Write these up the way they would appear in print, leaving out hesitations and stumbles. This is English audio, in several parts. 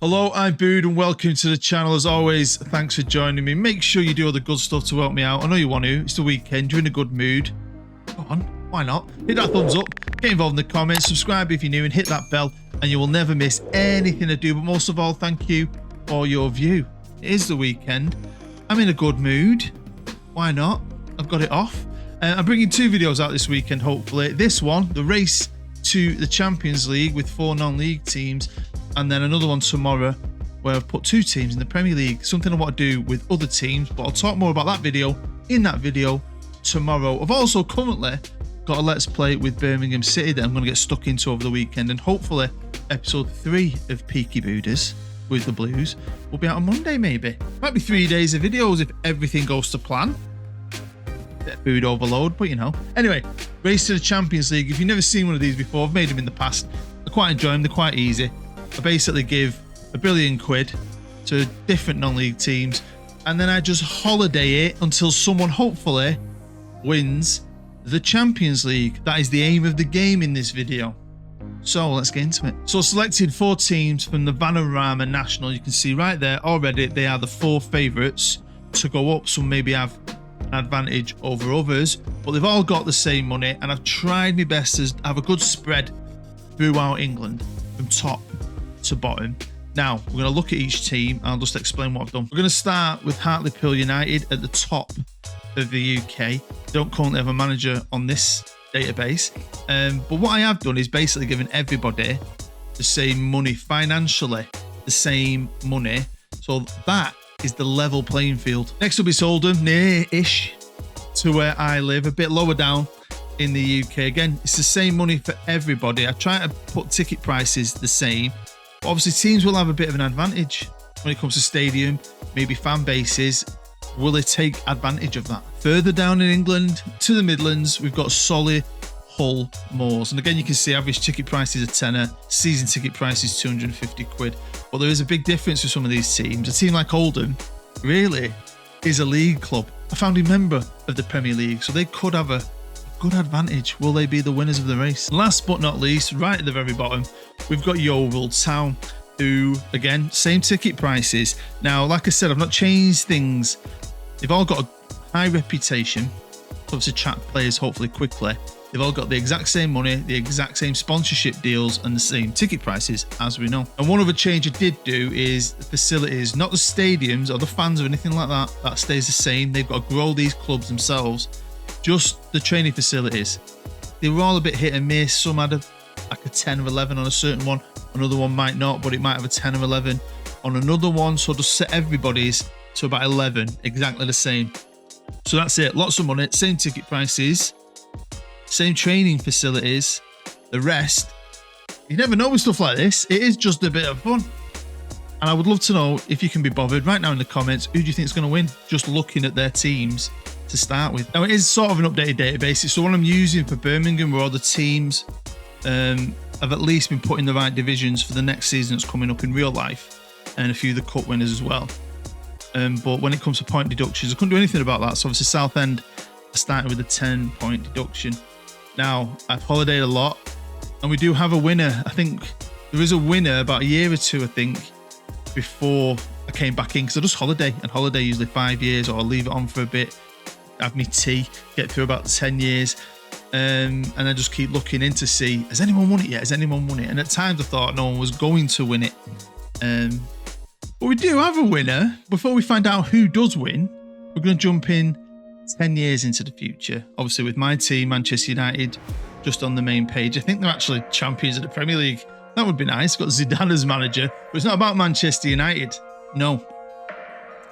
Hello, I'm Bood and welcome to the channel. As always, thanks for joining me. Make sure you do all the good stuff to help me out. I know you want to. It's the weekend. You're in a good mood. Go on. Why not? Hit that thumbs up. Get involved in the comments. Subscribe if you're new and hit that bell and you will never miss anything I do. But most of all, thank you for your view. It is the weekend. I'm in a good mood. Why not? I've got it off. I'm bringing 2 videos out this weekend, hopefully. This one, the race to the Champions League with 4 non-league teams. And then another one tomorrow where I've put 2 teams in the Premier League. Something I want to do with other teams, but I'll talk more about that video in that video tomorrow. I've also currently got a Let's Play with Birmingham City that I'm going to get stuck into over the weekend. And hopefully episode 3 of Peaky Booders with the Blues will be out on Monday maybe. Might be 3 days of videos if everything goes to plan. Bit of food overload, but you know. Anyway, race to the Champions League. If you've never seen one of these before, I've made them in the past. I quite enjoy them. They're quite easy. I basically give £1 billion to different non-league teams and then I just holiday it until someone hopefully wins the Champions League. That is the aim of the game in this video. So let's get into it. So I selected 4 teams from the Vanarama National. You can see right there already they are the 4 favourites to go up. Some maybe have an advantage over others, but they've all got the same money and I've tried my best to have a good spread throughout England from top to bottom. Now we're going to look at each team and I'll just explain what I've done. We're going to start with Hartlepool United at the top of the UK. They don't currently have a manager on this database, but what I have done is basically given everybody the same money financially, the same money, so that is the level playing field. Next up is Oldham, near-ish to where I live, a bit lower down in the UK. Again, it's the same money for everybody. I try to put ticket prices the same. Obviously, teams will have a bit of an advantage when it comes to stadium, maybe fan bases. Will they take advantage of that? Further down in England, to the Midlands, we've got Solly, Hull, Moors. And again, you can see average ticket price is a tenner, season ticket price is 250 quid. But there is a big difference with some of these teams. A team like Oldham really is a league club, a founding member of the Premier League, so they could have a good advantage. Will they be the winners of the race? Last but not least, right at the very bottom, we've got Yeovil Town, who again, same ticket prices. Now, like I said, I've not changed things. They've all got a high reputation, obviously attract players hopefully quickly. They've all got the exact same money, the exact same sponsorship deals and the same ticket prices, as we know. And one other change I did do is the facilities, not the stadiums or the fans or anything like that. That stays the same. They've got to grow these clubs themselves. Just the training facilities. They were all a bit hit and miss. Some had like a 10 or 11 on a certain one. Another one might not, but it might have a 10 or 11 on another one. So just set everybody's to about 11, exactly the same. So that's it. Lots of money, same ticket prices, same training facilities. The rest, you never know with stuff like this. It is just a bit of fun. And I would love to know if you can be bothered right now in the comments, who do you think is going to win? Just looking at their teams to start with. Now it is sort of an updated database. It's the one I'm using for Birmingham, where all the teams have at least been put in the right divisions for the next season that's coming up in real life, and a few of the cup winners as well. But when it comes to point deductions, I couldn't do anything about that. So obviously Southend are starting with a 10-point deduction. Now I've holidayed a lot, and we do have a winner. I think there is a winner about a year or two, I think, before I came back in, because I just holiday, and holiday usually 5 years, or I'll leave it on for a bit, have me tea, get through about 10 years, and then just keep looking in to see, has anyone won it yet? Has anyone won it? And at times I thought no one was going to win it. But we do have a winner. Before we find out who does win, we're going to jump in 10 years into the future. Obviously with my team, Manchester United, just on the main page. I think they're actually champions of the Premier League. That would be nice. Got Zidane as manager. But it's not about Manchester United. No.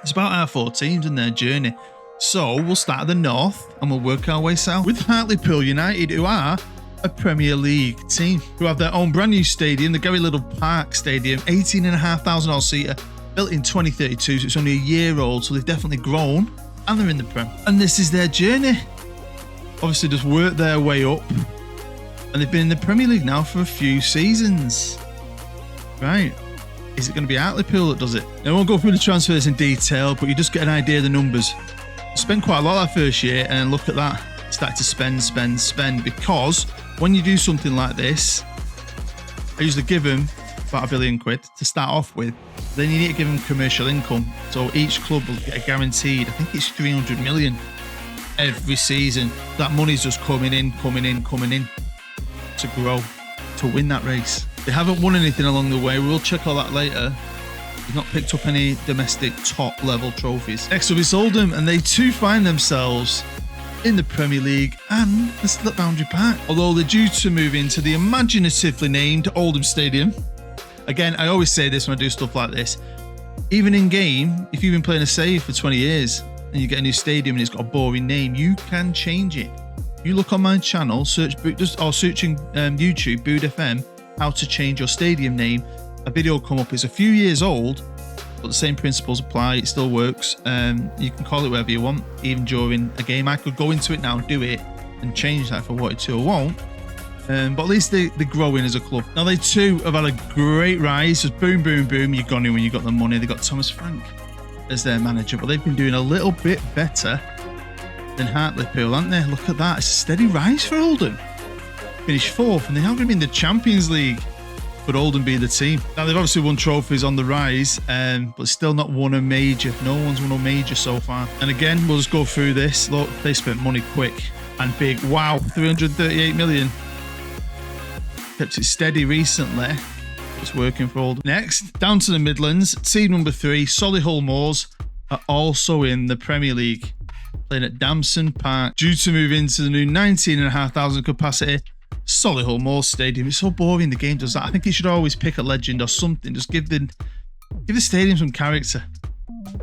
It's about our 4 teams and their journey. So we'll start at the north and we'll work our way south with Hartlepool United, who are a Premier League team, who have their own brand new stadium, the Gary Liddell Park Stadium, 18,500 seater, built in 2032, so it's only a year old, so they've definitely grown and they're in the Prem. And this is their journey. Obviously just worked their way up, and they've been in the Premier League now for a few seasons. Right. Is it going to be Hartlepool that does it? Now, I won't go through the transfers in detail, but you just get an idea of the numbers. Spend quite a lot that first year, and look at that. Start to spend, because when you do something like this, I usually give them about £1 billion to start off with. Then you need to give them commercial income. So each club will get a guaranteed, I think it's 300 million every season. That money's just coming in to grow, to win that race. They haven't won anything along the way. We'll check all that later. They've not picked up any domestic top level trophies. Next up is Oldham, and they too find themselves in the Premier League and the Split Boundary Park. Although they're due to move into the imaginatively named Oldham Stadium. Again, I always say this when I do stuff like this. Even in game, if you've been playing a save for 20 years and you get a new stadium and it's got a boring name, you can change it. You look on my channel, searching YouTube, Bood FM, how to change your stadium name. A video will come up. It's a few years old, but the same principles apply. It still works. You can call it whatever you want, even during a game. I could go into it now, do it, and change that if I wanted to. I won't. But at least they're growing as a club. Now, they too have had a great rise. Just boom, boom, boom. You're gone in when you got the money. They got Thomas Frank as their manager, but they've been doing a little bit better than Hartlepool, haven't they? Look at that. It's a steady rise for Oldham. Finished 4th, and they haven't been in the Champions League. Could Oldham be the team? Now, they've obviously won trophies on the rise, but still not won a major. No one's won a major so far. And again, we'll just go through this. Look, they spent money quick and big. Wow, 338 million. Kept it steady recently. It's working for Oldham. Next, down to the Midlands. Team number 3, Solihull Moors, are also in the Premier League, playing at Damson Park. Due to move into the new 19,500 capacity Solihull Moors Stadium. It's so boring the game does that. I think it should always pick a legend or something. Just give the stadium some character.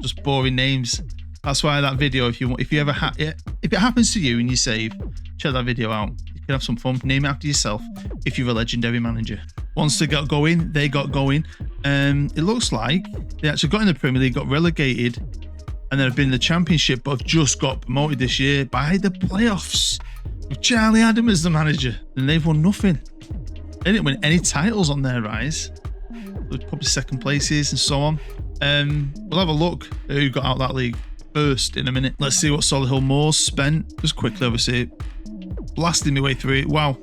Just boring names. That's why that video, if it happens to you and you save, check that video out. You can have some fun. Name it after yourself if you're a legendary manager. Once they got going, it looks like they actually got in the Premier League, got relegated, and then have been in the Championship, but have just got promoted this year by the playoffs with Charlie Adam as the manager. And they've won nothing. They didn't win any titles on their rise. There was probably second places and so on. We'll have a look at who got out that league first in a minute. Let's see what Solihull Moors spent. Just quickly, obviously, blasting my way through it. Wow.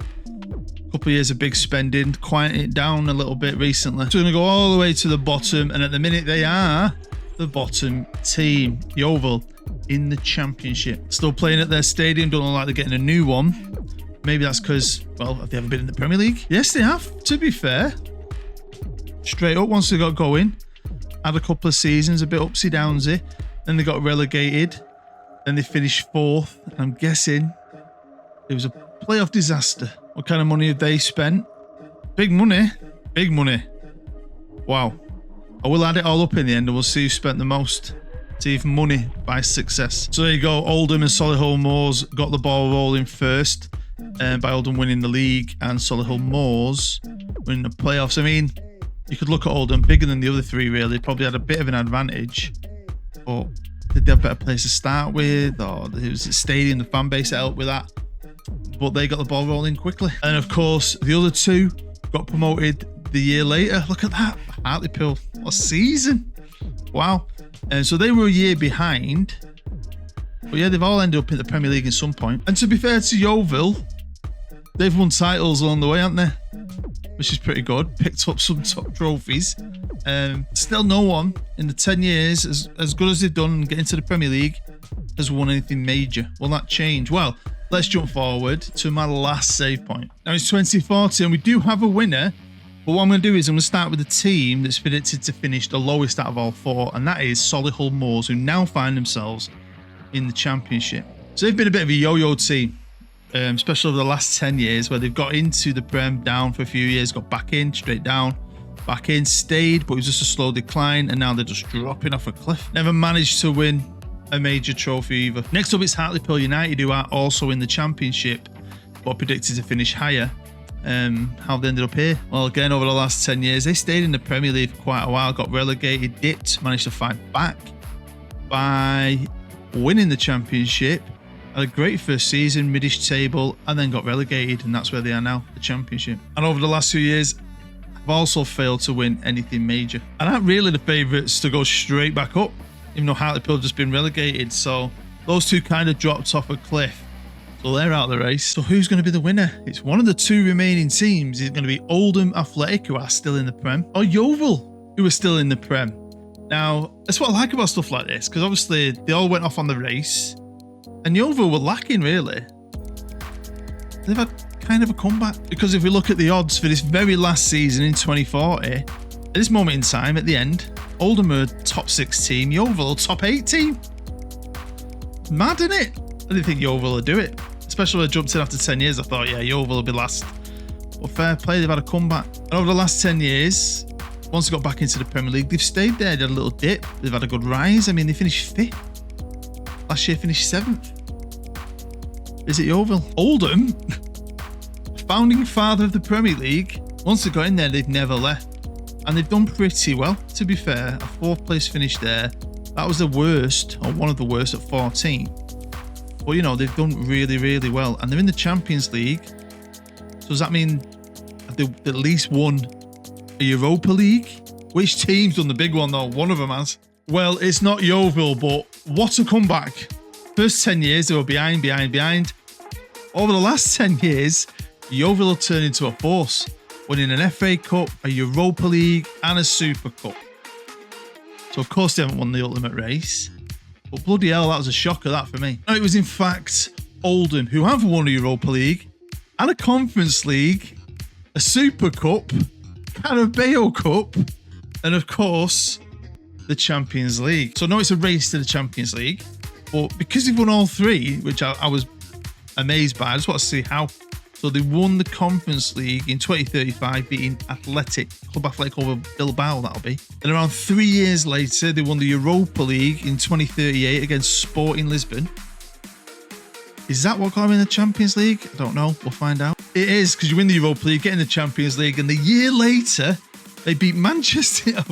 Couple of years of big spending, quieting it down a little bit recently. So we're going to go all the way to the bottom, and at the minute they are the bottom team, Yeovil, in the Championship. Still playing at their stadium, don't look like they're getting a new one. Maybe that's because, well, have they ever been in the Premier League? Yes, they have, to be fair. Straight up, once they got going, had a couple of seasons, a bit upsy downsy, then they got relegated, then they finished 4th. I'm guessing it was a playoff disaster. What kind of money have they spent? Big money. Big money. Wow. I will add it all up in the end and we'll see who spent the most. It's even money by success. So there you go. Oldham and Solihull Moors got the ball rolling first by Oldham winning the league and Solihull Moors winning the playoffs. I mean, you could look at Oldham bigger than the other 3 really. Probably had a bit of an advantage. But did they have a better place to start with? Or it was the stadium, the fan base that helped with that. But they got the ball rolling quickly. And of course, the other 2 got promoted the year later. Look at that. Hartlepool. What a season. Wow. And so they were a year behind. But yeah, they've all ended up in the Premier League at some point. And to be fair to Yeovil, they've won titles along the way, haven't they? Which is pretty good. Picked up some top trophies. Still no one in the 10 years, as good as they've done getting to the Premier League, has won anything major. Will that change? Well, let's jump forward to my last save point. Now it's 2040 and we do have a winner. But what I'm going to do is I'm going to start with the team that's predicted to finish the lowest out of all 4. And that is Solihull Moors, who now find themselves in the Championship. So they've been a bit of a yo-yo team, especially over the last 10 years, where they've got into the Prem, down for a few years, got back in, straight down, back in, stayed, but it was just a slow decline. And now they're just dropping off a cliff. Never managed to win a major trophy either. Next up, it's Hartlepool United, who are also in the Championship, but predicted to finish higher. How they ended up here? Well, again, over the last 10 years, they stayed in the Premier League for quite a while, got relegated, dipped, managed to fight back by winning the Championship. Had a great first season, midish table, and then got relegated, and that's where they are now, the Championship. And over the last 2 years, have also failed to win anything major. And aren't really the favourites to go straight back up, even though Hartlepool have just been relegated. So those 2 kind of dropped off a cliff. So they're out of the race. So who's going to be the winner? It's one of the two remaining teams. Is it going to be Oldham Athletic, who are still in the Prem, or Yeovil, who are still in the Prem? Now, that's what I like about stuff like this, because obviously they all went off on the race, and Yeovil were lacking, really. They've had kind of a comeback, because if we look at the odds for this very last season in 2040, at this moment in time, at the end, Oldham are top 6 team, Yeovil top 8 team. Mad, isn't it? I didn't think Yeovil would do it, especially when I jumped in after 10 years. I thought, yeah, Yeovil will be last. But fair play, they've had a comeback. And over the last 10 years, once they got back into the Premier League, they've stayed there. They had a little dip. They've had a good rise. I mean, they finished 5th. Last year, finished 7th. Is it Yeovil? Oldham, founding father of the Premier League. Once they got in there, they've never left. And they've done pretty well, to be fair. A 4th place finish there. That was the worst, or one of the worst, at 14. But, you know, they've done really, really well. And they're in the Champions League. So does that mean they at least won a Europa League? Which team's done the big one, though? One of them has. Well, it's not Yeovil, but what a comeback. First 10 years, they were behind. Over the last 10 years, Yeovil have turned into a force, winning an FA Cup, a Europa League, and a Super Cup. So, of course, they haven't won the ultimate race. But bloody hell, that was a shocker, that, for me. No, it was, in fact, Oldham, who have won a Europa League, and a Conference League, a Super Cup, Carabao Cup, and, of course, the Champions League. So, no, it's a race to the Champions League. But because they've won all 3, which I was amazed by, I just want to see how. So they won the Conference League in 2035, beating Club Athletic over Bilbao, that'll be. And around 3 years later, they won the Europa League in 2038 against Sporting Lisbon. Is that what got them in the Champions League? I don't know. We'll find out. It is, because you win the Europa League, get in the Champions League, and the year later, they beat Manchester.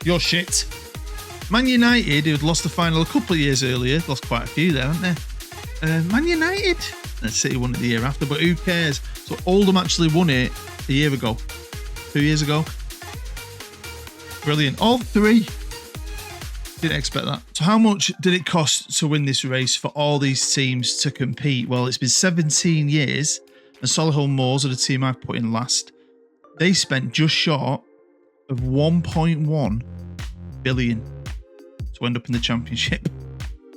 You're shit. Man United, who had lost the final a couple of years earlier, lost quite a few there, haven't they? Man United. And City won it the year after, but who cares? So Oldham actually won it a year ago. 2 years ago. Brilliant. All 3. Didn't expect that. So how much did it cost to win this race for all these teams to compete? Well, it's been 17 years, and Solihull Moors are the team I've put in last. They spent just short of 1.1 billion to end up in the Championship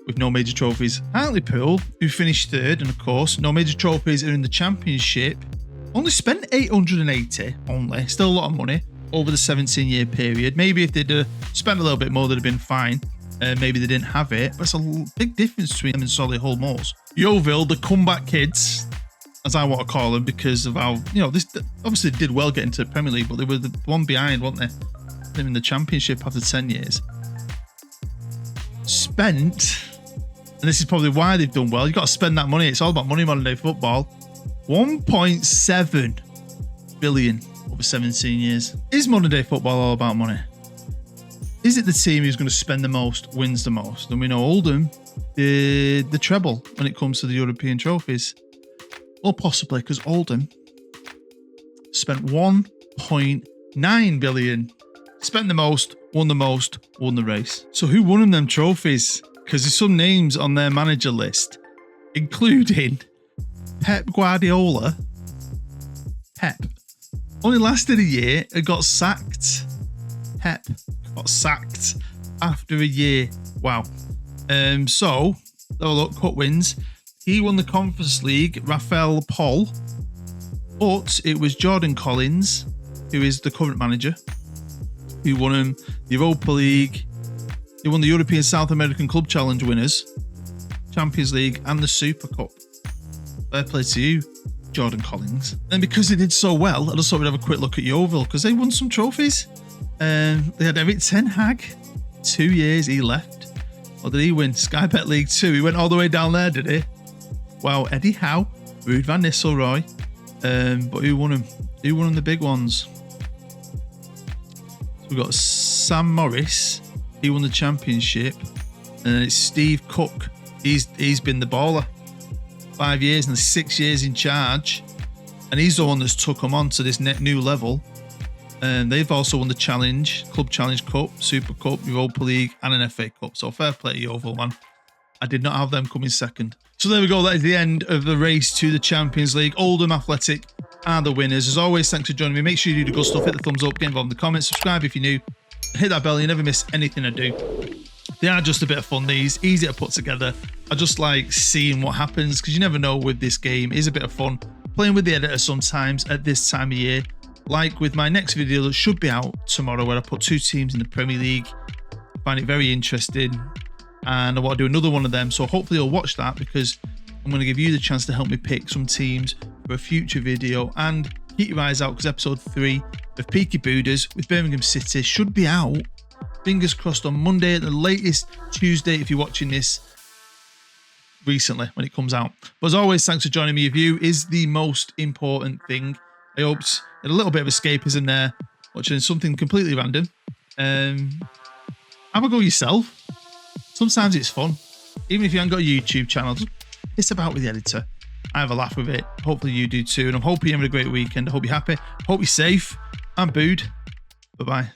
with no major trophies. Hartlepool, who finished 3rd, and of course, no major trophies, are in the Championship, only spent 880 only. Still a lot of money over the 17-year period. Maybe if they'd spent a little bit more, they'd have been fine. Maybe they didn't have it. But it's a big difference between them and Solihull Moors. Yeovil, the comeback kids, as I want to call them, because of how, you know, this obviously did well getting to the Premier League, but they were the one behind, weren't they? Them in the Championship after 10 years. Spent, and this is probably why they've done well, you've got to spend that money. It's all about money, modern day football. 1.7 billion over 17 years. Is modern day football all about money? Is it the team who's going to spend the most wins the most? And we know Oldham, the treble when it comes to the European trophies. Well, possibly, because Oldham spent 1.9 billion. Spent the most, won the race. So who won them trophies? Because there's some names on their manager list, including Pep Guardiola. Pep only lasted a year and got sacked. Pep got sacked after a year. Wow. So, look, cut wins. He won the Conference League, Rafael Paul. But it was Jordan Collins, who is the current manager, who won him the Europa League. He won the European South American Club Challenge winners, Champions League, and the Super Cup. Fair play to you, Jordan Collins. And because they did so well, I just thought we'd have a quick look at Yeovil, because they won some trophies. They had Eric Ten Hag. 2 years he left. Or did he win? Sky Bet League 2. He went all the way down there, did he? Wow, Eddie Howe, Ruud van Nistelrooy. But who won him? Who won the big ones? So we've got Sam Morris. He won the Championship. And then it's Steve Cook. He's been the baller. 5 years and 6 years in charge. And he's the one that's took them on to this new level. And they've also won the Club Challenge Cup, Super Cup, Europa League, and an FA Cup. So fair play to Yeovil, man. I did not have them coming second. So there we go. That is the end of the race to the Champions League. Oldham Athletic are the winners. As always, thanks for joining me. Make sure you do the good stuff. Hit the thumbs up, get involved in the comments, subscribe if you're new, hit that bell. You never miss anything I do. They are just a bit of fun, these. Easy to put together. I just like seeing what happens because you never know with this game. It is a bit of fun. Playing with the editor sometimes at this time of year. Like with my next video that should be out tomorrow where I put 2 teams in the Premier League. I find it very interesting. And I want to do another one of them. So hopefully you'll watch that because I'm going to give you the chance to help me pick some teams for a future video. And keep your eyes out because episode 3 of Peaky Booders with Birmingham City should be out. Fingers crossed on Monday at the latest, Tuesday if you're watching this recently when it comes out. But as always, thanks for joining me. Your view is the most important thing. I hope a little bit of escapism there, watching something completely random. Have a go yourself. Sometimes it's fun. Even if you haven't got a YouTube channel, just piss about with the editor. I have a laugh with it. Hopefully you do too. And I'm hoping you're having a great weekend. I hope you're happy. Hope you're safe. I'm Bood. Bye-bye.